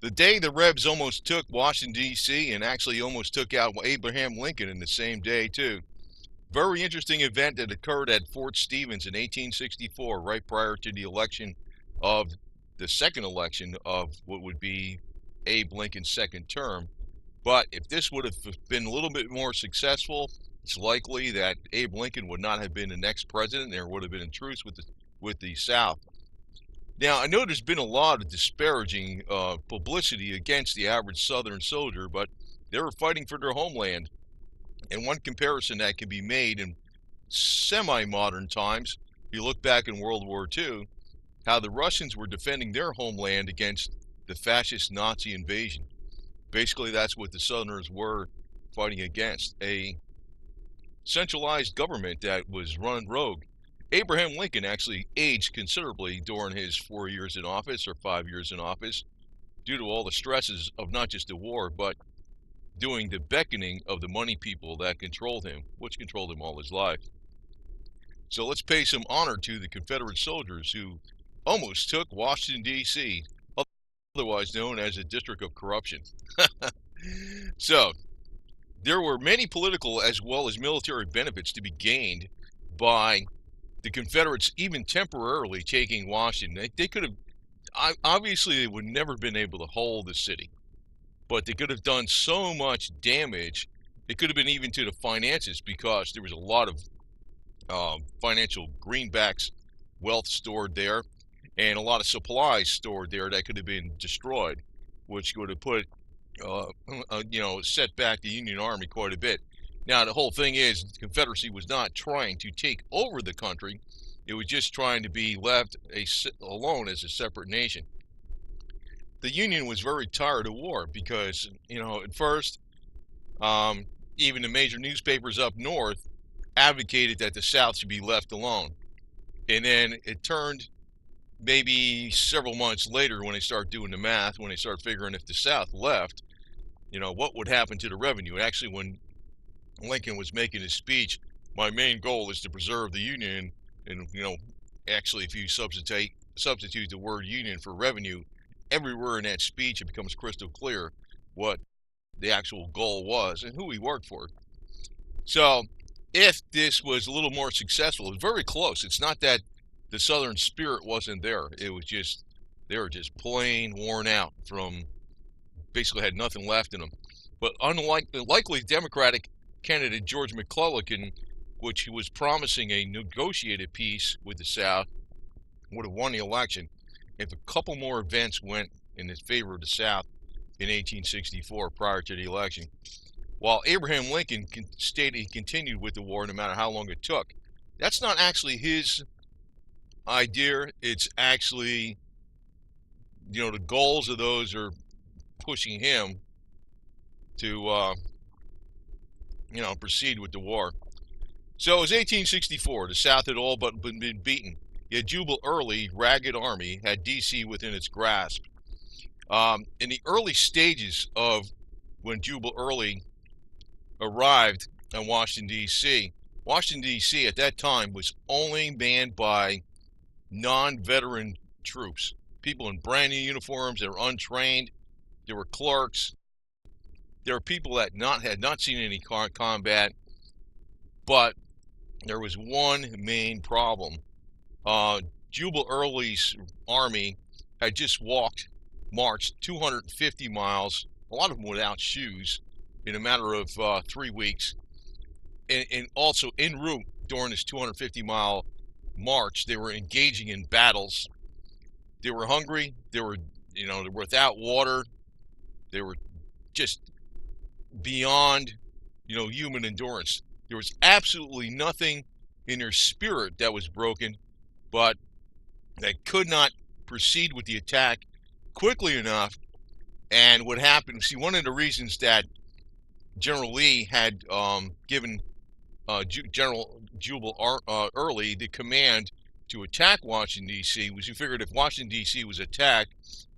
The day the Rebs almost took Washington, D.C., and actually almost took out Abraham Lincoln in the same day, too. Very interesting event that occurred at Fort Stevens in 1864, right prior to the election of the second election of what would be Abe Lincoln's second term. But if this would have been a little bit more successful, it's likely that Abe Lincoln would not have been the next president. There would have been a truce with the South. Now, I know there's been a lot of disparaging publicity against the average Southern soldier, but they were fighting for their homeland. And one comparison that can be made in semi-modern times, if you look back in World War II, how the Russians were defending their homeland against the fascist Nazi invasion. Basically, that's what the Southerners were fighting against, a centralized government that was run rogue. Abraham Lincoln actually aged considerably during his 4 years in office or 5 years in office due to all the stresses of not just the war, but doing the beckoning of the money people that controlled him, which controlled him all his life. So let's pay some honor to the Confederate soldiers who almost took Washington, D.C., otherwise known as a district of corruption. So, there were many political as well as military benefits to be gained by the Confederates even temporarily taking Washington. They could have, obviously they would never been able to hold the city, but they could have done so much damage. It could have been even to the finances because there was a lot of financial greenbacks, wealth stored there, and a lot of supplies stored there that could have been destroyed, which would have put, set back the Union Army quite a bit. Now, the whole thing is, the Confederacy was not trying to take over the country. It was just trying to be left alone as a separate nation. The Union was very tired of war because, at first, even the major newspapers up north advocated that the South should be left alone. And then it turned maybe several months later when they start doing the math, when they start figuring if the South left, what would happen to the revenue. Actually, when Lincoln was making his speech, my main goal is to preserve the Union, and actually if you substitute the word Union for revenue, everywhere in that speech it becomes crystal clear what the actual goal was and who he worked for. So if this was a little more successful, it was very close. It's not that the Southern spirit wasn't there. It was just, they were just plain worn out from, basically had nothing left in them. But unlike the likely Democratic candidate George McClellan, which was promising a negotiated peace with the South, would have won the election if a couple more events went in his favor of the South in 1864 prior to the election. While Abraham Lincoln stated he continued with the war no matter how long it took. That's not actually his idea. It's actually, the goals of those are pushing him to, proceed with the war. So it was 1864. The South had all but been beaten. Yet Jubal Early's ragged army had D.C. within its grasp. In the early stages of when Jubal Early arrived in Washington, D.C. at that time was only manned by non-veteran troops, people in brand new uniforms. They were untrained. There were clerks. There were people that had not seen any combat. But there was one main problem. Jubal Early's army had just marched 250 miles, a lot of them without shoes, in a matter of 3 weeks. And also en route during this 250-mile march, they were engaging in battles. They were hungry. They were without water. They were just beyond, human endurance. There was absolutely nothing in their spirit that was broken, but they could not proceed with the attack quickly enough. And what happened, see, one of the reasons that General Lee had given General Jubal Early the command to attack Washington, D.C. was he figured if Washington, D.C. was attacked,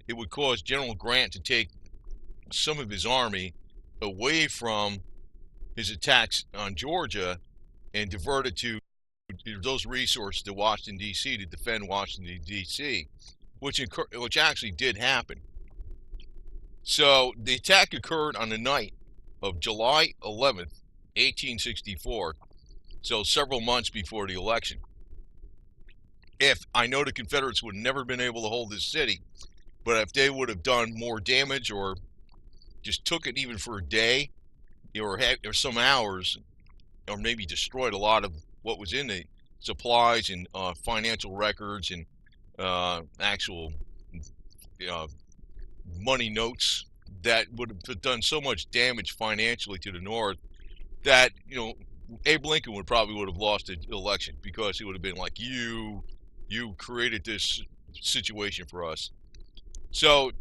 it would cause General Grant to take some of his army away from his attacks on Georgia and divert it to those resources to Washington, D.C. to defend Washington, D.C., which actually did happen. So the attack occurred on the night of July 11th, 1864, so several months before the election. If I know the Confederates would have never been able to hold this city, but if they would have done more damage or just took it even for a day or some hours, or maybe destroyed a lot of what was in the supplies and financial records and actual uh, money notes, that would have done so much damage financially to the North that Abe Lincoln would have lost the election, because he would have been like, you created this situation for us. So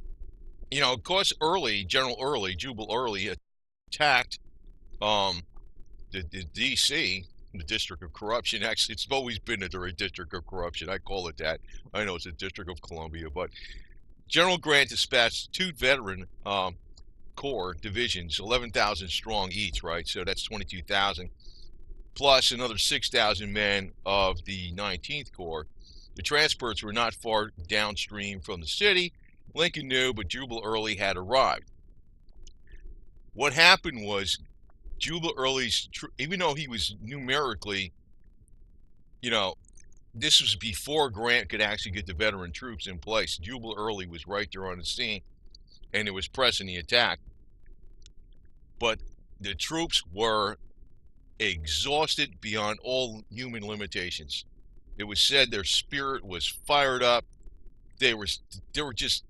of course, Jubal Early attacked the D.C., the District of Corruption. Actually, it's always been a District of Corruption. I call it that. I know it's a District of Columbia, but General Grant dispatched two veteran corps divisions, 11,000 strong each, right? So that's 22,000, plus another 6,000 men of the 19th Corps. The transports were not far downstream from the city. Lincoln knew, but Jubal Early had arrived. What happened was, Jubal Early's, even though he was numerically, this was before Grant could actually get the veteran troops in place. Jubal Early was right there on the scene, and it was pressing the attack. But the troops were exhausted beyond all human limitations. It was said their spirit was fired up. They were just,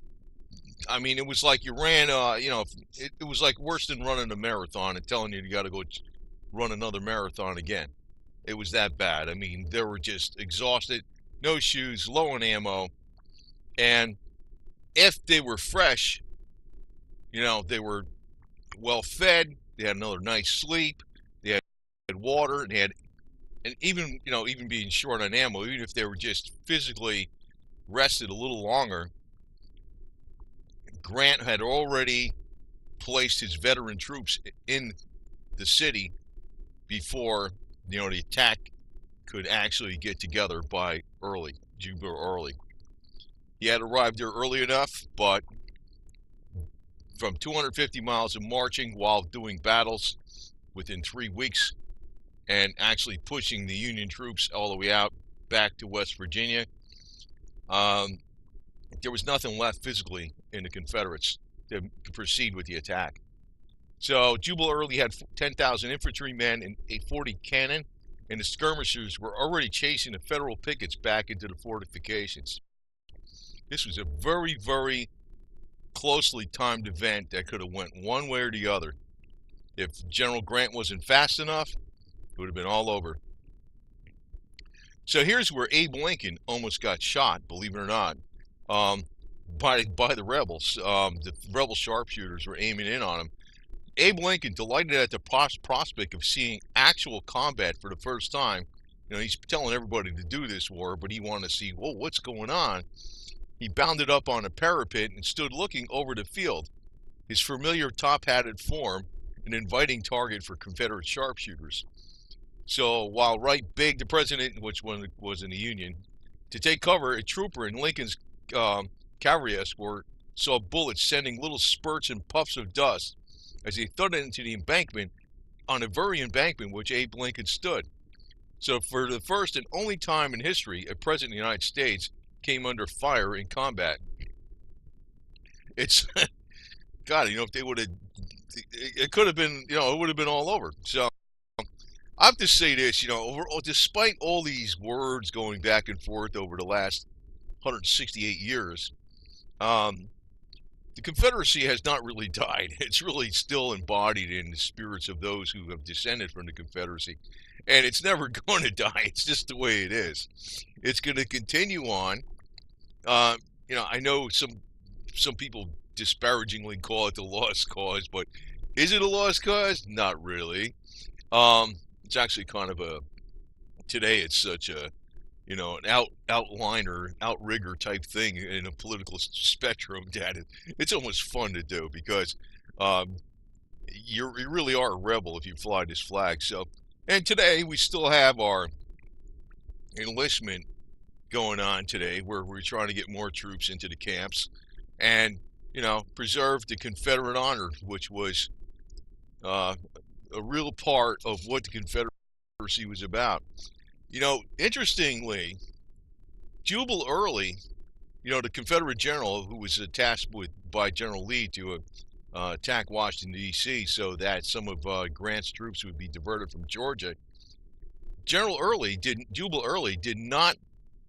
I mean, it was like you ran, it was like worse than running a marathon and telling you got to go run another marathon again. It was that bad. I mean, they were just exhausted, no shoes, low on ammo. And if they were fresh, they were well fed, they had another night's sleep, they had water, and even being short on ammo, even if they were just physically rested a little longer, Grant had already placed his veteran troops in the city before the attack could actually get together by Jubal Early. He had arrived there early enough, but from 250 miles of marching while doing battles within 3 weeks, and actually pushing the Union troops all the way out back to West Virginia, there was nothing left physically in the Confederates to proceed with the attack. So Jubal Early had 10,000 infantrymen and a 40 cannon, and the skirmishers were already chasing the Federal pickets back into the fortifications. This was a very, very closely timed event that could have went one way or the other. If General Grant wasn't fast enough, it would have been all over. So here's where Abe Lincoln almost got shot, believe it or not, by the rebels. The rebel sharpshooters were aiming in on him. Abe Lincoln, delighted at the prospect of seeing actual combat for the first time, he's telling everybody to do this war, but he wanted to see, whoa, what's going on? He bounded up on a parapet and stood looking over the field, his familiar top-hatted form an inviting target for Confederate sharpshooters. So while Wright begged the president, which one was in the Union, to take cover, a trooper in Lincoln's cavalry escort saw bullets sending little spurts and puffs of dust as he thudded into the embankment, on the very embankment which Abe Lincoln stood. So for the first and only time in history, a president of the United States came under fire in combat. It's, God, if they would have, it could have been, it would have been all over. So I have to say this, despite all these words going back and forth over the last 168 years, the Confederacy has not really died. It's really still embodied in the spirits of those who have descended from the Confederacy. And it's never going to die. It's just the way it is. It's going to continue on. I know some people disparagingly call it the lost cause, but is it a lost cause? Not really. It's actually kind of today it's such a, an outrigger type thing in a political spectrum that it's almost fun to do, because you really are a rebel if you fly this flag. So, and today we still have our enlistment going on today, where we're trying to get more troops into the camps. And preserved the Confederate honor, which was uh, a real part of what the Confederacy was about. Interestingly, Jubal Early, the Confederate general who was tasked by General Lee to attack Washington, D.C., so that some of Grant's troops would be diverted from Georgia. Jubal Early did not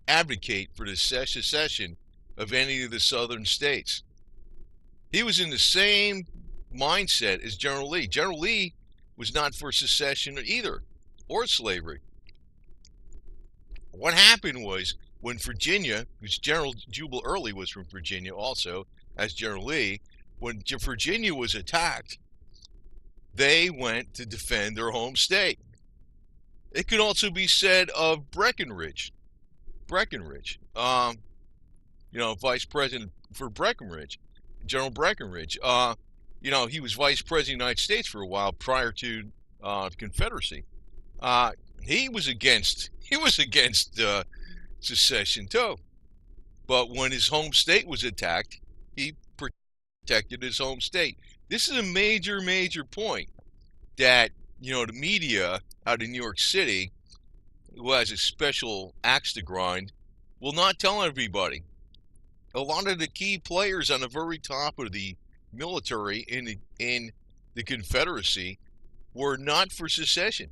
advocate for the secession of any of the southern states. He was in the same mindset as General Lee. General Lee was not for secession either, or slavery. What happened was when Virginia, which General Jubal Early was from Virginia also, as General Lee, when Virginia was attacked, they went to defend their home state. It could also be said of Breckinridge. Vice President for Breckinridge, General Breckinridge. He was Vice President of the United States for a while prior to the Confederacy. He was against secession too, but when his home state was attacked, he protected his home state. This is a major point that the media out in New York City, who has a special axe to grind, will not tell everybody. A lot of the key players on the very top of the military in the Confederacy were not for secession.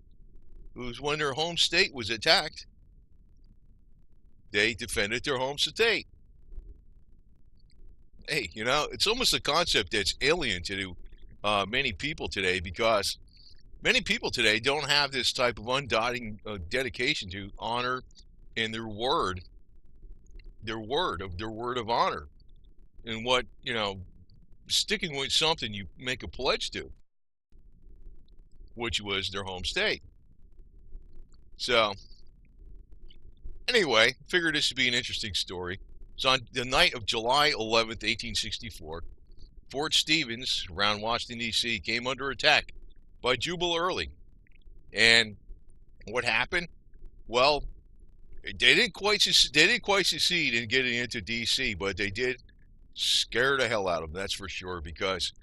It was when their home state was attacked, they defended their home state. Hey, it's almost a concept that's alien to many people today, because many people today don't have this type of undying dedication to honor in their word of honor, and what sticking with something you make a pledge to, which was their home state. So anyway, figured this would be an interesting story. So on the night of July 11th, 1864, Fort Stevens around Washington, D.C. came under attack by Jubal Early. And what happened? Well, they didn't quite succeed in getting into D.C., but they did scare the hell out of them, that's for sure, because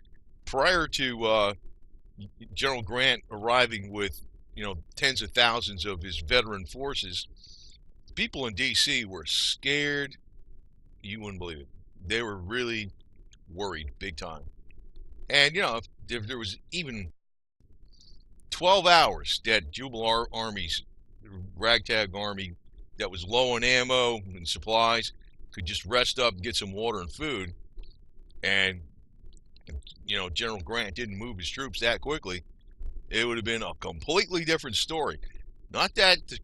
prior to General Grant arriving with tens of thousands of his veteran forces, people in D.C. were scared. You wouldn't believe it. They were really worried big time. And if there was even 12 hours that Jubal Army's ragtag army that was low on ammo and supplies could just rest up and get some water and food, and General Grant didn't move his troops that quickly, it would have been a completely different story. Not that the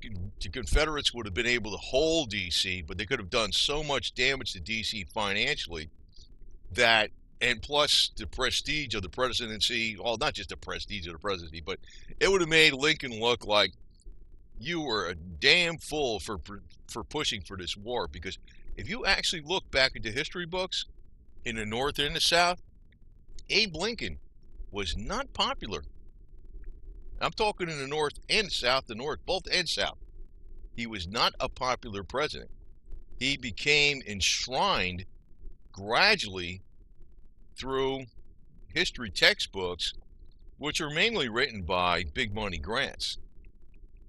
Confederates would have been able to hold D.C., but they could have done so much damage to D.C. financially that, and plus the prestige of the presidency, well, not just the prestige of the presidency, but it would have made Lincoln look like you were a damn fool for pushing for this war. Because if you actually look back into history books in the North and the South, Abe Lincoln was not popular. I'm talking in the North and South, the North, both and South. He was not a popular president. He became enshrined gradually through history textbooks, which are mainly written by big money grants.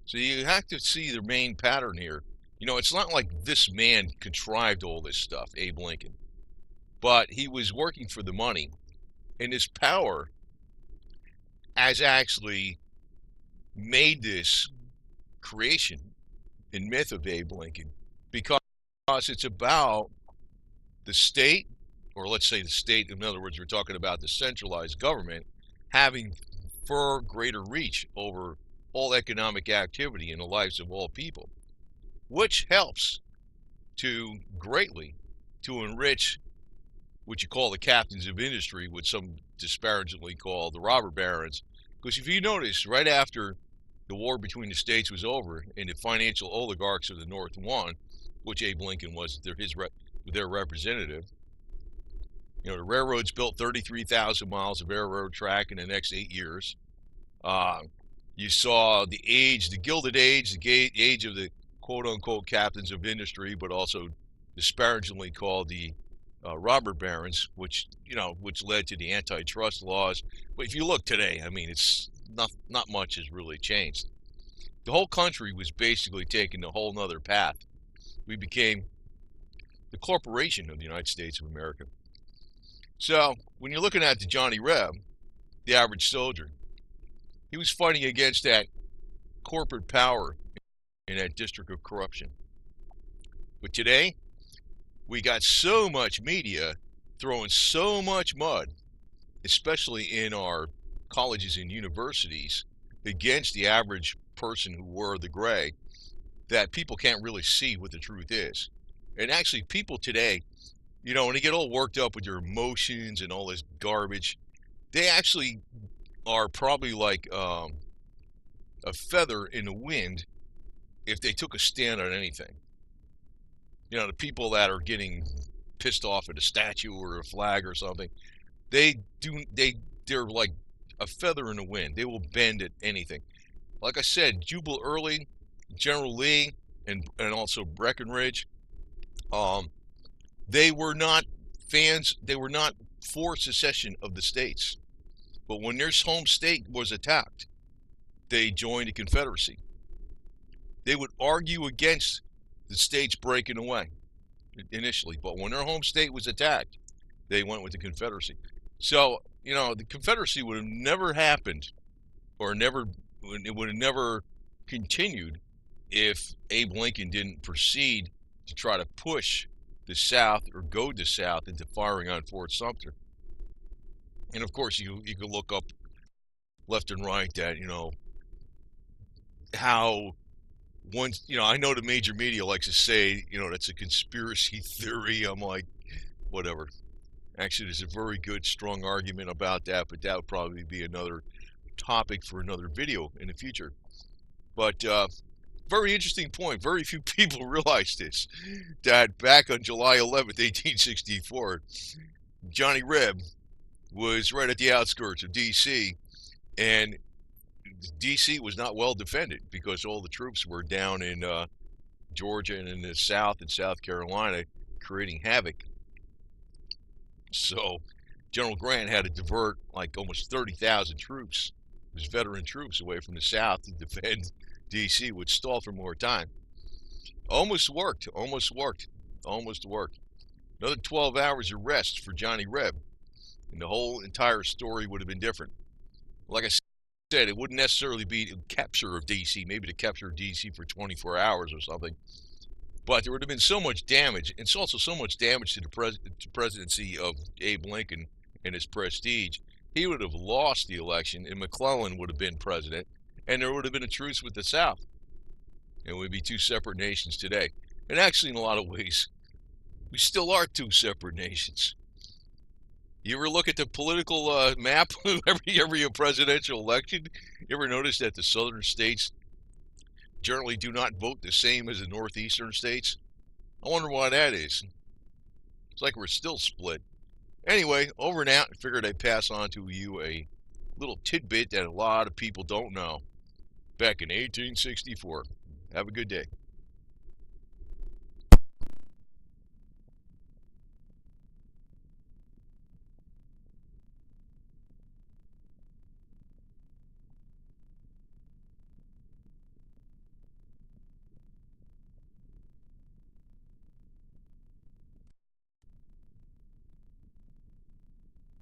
So you have to see the main pattern here. It's not like this man contrived all this stuff, Abe Lincoln, but he was working for the money, and his power has actually made this creation and myth of Abe Lincoln, because it's about the state, or let's say the state, in other words, we're talking about the centralized government, having far greater reach over all economic activity in the lives of all people, which helps to greatly to enrich what you call the captains of industry, which some disparagingly call the robber barons. Because if you notice, right after the war between the states was over and the financial oligarchs of the North won, which Abe Lincoln was their representative, the railroads built 33,000 miles of railroad track in the next 8 years. You saw the Gilded Age, the age of the quote-unquote captains of industry, but also disparagingly called the robber barons, which led to the antitrust laws. But if you look today, I mean, it's not much has really changed. The whole country was basically taking a whole nother path. We became the corporation of the United States of America. So when you're looking at the Johnny Reb, the average soldier, he was fighting against that corporate power in that district of corruption. But today, we got so much media throwing so much mud, especially in our colleges and universities, against the average person who wore the gray, that people can't really see what the truth is. And actually, people today, when they get all worked up with their emotions and all this garbage, they actually are probably like a feather in the wind if they took a stand on anything. The people that are getting pissed off at a statue or a flag or something, they're like a feather in the wind. They will bend at anything. Like I said, Jubal Early, General Lee, and also Breckinridge, they were not fans. They were not for secession of the states. But when their home state was attacked, they joined the Confederacy. They would argue against the states breaking away initially, but when their home state was attacked, they went with the Confederacy. So, the Confederacy would have never happened, or it would have never continued if Abe Lincoln didn't proceed to try to push the South or goad the South into firing on Fort Sumter. And of course, you can look up left and right that, how once, I know the major media likes to say, that's a conspiracy theory. I'm like, whatever. Actually, there's a very good, strong argument about that, but that would probably be another topic for another video in the future. But very interesting point. Very few people realize this, that back on July 11th, 1864, Johnny Reb was right at the outskirts of D.C., and D.C. was not well defended because all the troops were down in Georgia and in the South and South Carolina creating havoc. So General Grant had to divert like almost 30,000 troops, his veteran troops, away from the South to defend D.C., which stalled for more time. Almost worked. Another 12 hours of rest for Johnny Reb, and the whole entire story would have been different. Like I said, it wouldn't necessarily be the capture of D.C., maybe the capture of D.C. for 24 hours or something, but there would have been so much damage, and it's also so much damage to the presidency of Abe Lincoln and his prestige. He would have lost the election, and McClellan would have been president, and there would have been a truce with the South, and we'd be two separate nations today. And actually, in a lot of ways, we still are two separate nations. You ever look at the political map every presidential election? You ever notice that the southern states generally do not vote the same as the northeastern states? I wonder why that is. It's like we're still split. Anyway, over and out. I figured I'd pass on to you a little tidbit that a lot of people don't know. Back in 1864. Have a good day.